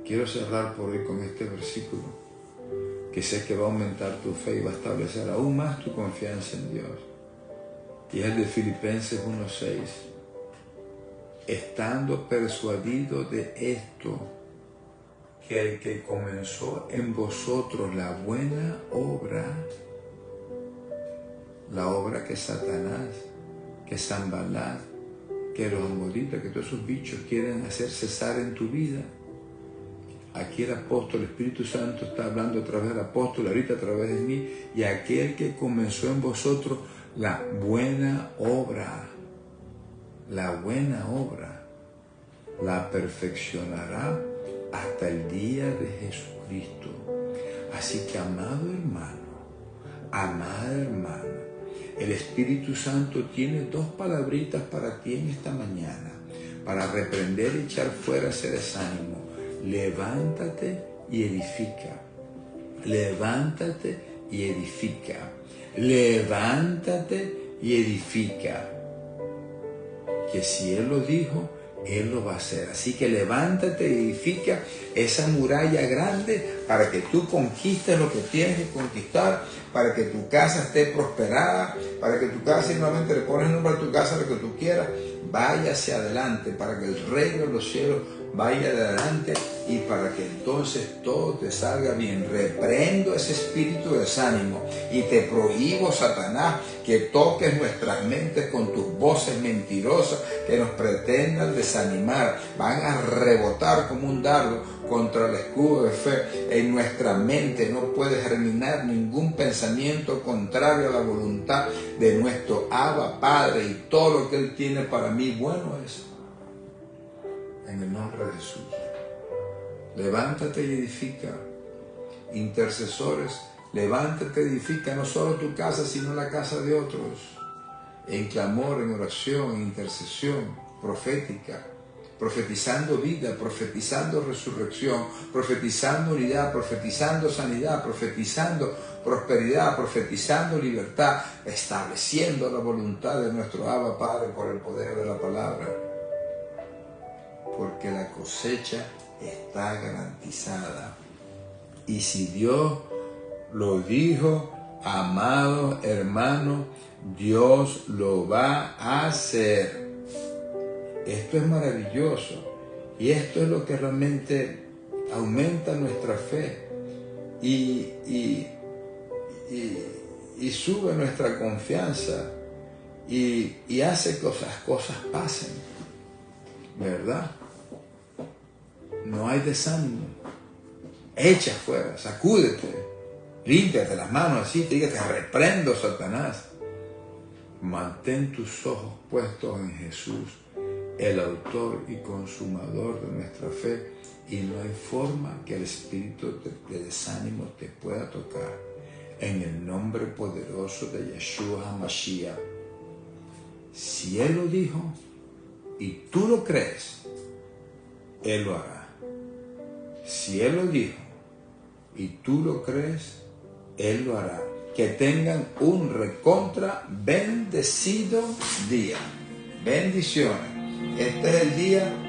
Quiero cerrar por hoy con este versículo, que sé que va a aumentar tu fe y va a establecer aún más tu confianza en Dios. Y es el de Filipenses 1:6. Estando persuadido de esto, que el que comenzó en vosotros la buena obra, la obra que Satanás, que Sanballat, que los amonitas, que todos esos bichos quieren hacer cesar en tu vida. Aquí el apóstol, el Espíritu Santo está hablando a través del apóstol, ahorita a través de mí, y aquel que comenzó en vosotros la buena obra, la perfeccionará hasta el día de Jesucristo. Así que, amado hermano, amada hermana, el Espíritu Santo tiene dos palabritas para ti en esta mañana, para reprender y echar fuera ese desánimo. Levántate y edifica. Levántate y edifica. Levántate y edifica. Que si Él lo dijo, Él lo va a hacer. Así que levántate y edifica esa muralla grande para que tú conquistes lo que tienes que conquistar, para que tu casa esté prosperada, para que tu casa, y nuevamente le pones el nombre a tu casa, lo que tú quieras, vaya hacia adelante, para que el reino de los cielos vaya adelante y para que entonces todo te salga bien. Reprendo ese espíritu de desánimo y te prohíbo, Satanás, que toques nuestras mentes con tus voces mentirosas que nos pretendan desanimar. Van a rebotar como un dardo contra el escudo de fe. En nuestra mente no puede germinar ningún pensamiento contrario a la voluntad de nuestro Abba Padre, y todo lo que Él tiene para mí bueno es. En el nombre de Jesús. Levántate y edifica. Intercesores, levántate y edifica no solo tu casa, sino la casa de otros. En clamor, en oración, en intercesión profética. profetizando vida, profetizando resurrección, profetizando unidad, profetizando sanidad, profetizando prosperidad, profetizando libertad, estableciendo la voluntad de nuestro Abba Padre por el poder de la palabra. Porque la cosecha está garantizada. Y si Dios lo dijo, amado hermano, Dios lo va a hacer. Esto es maravilloso y esto es lo que realmente aumenta nuestra fe y sube nuestra confianza y hace que las cosas pasen, ¿verdad? No hay desánimo. Echa fuera, sacúdete, límpiate las manos así, te diga, te reprendo, Satanás. Mantén tus ojos puestos en Jesús, el autor y consumador de nuestra fe, y no hay forma que el espíritu de desánimo te pueda tocar. En el nombre poderoso de Yeshua HaMashiach. Si Él lo dijo y tú lo crees, Él lo hará. Si Él lo dijo y tú lo crees, Él lo hará. Que tengan un recontra bendecido día. Bendiciones. Este es el día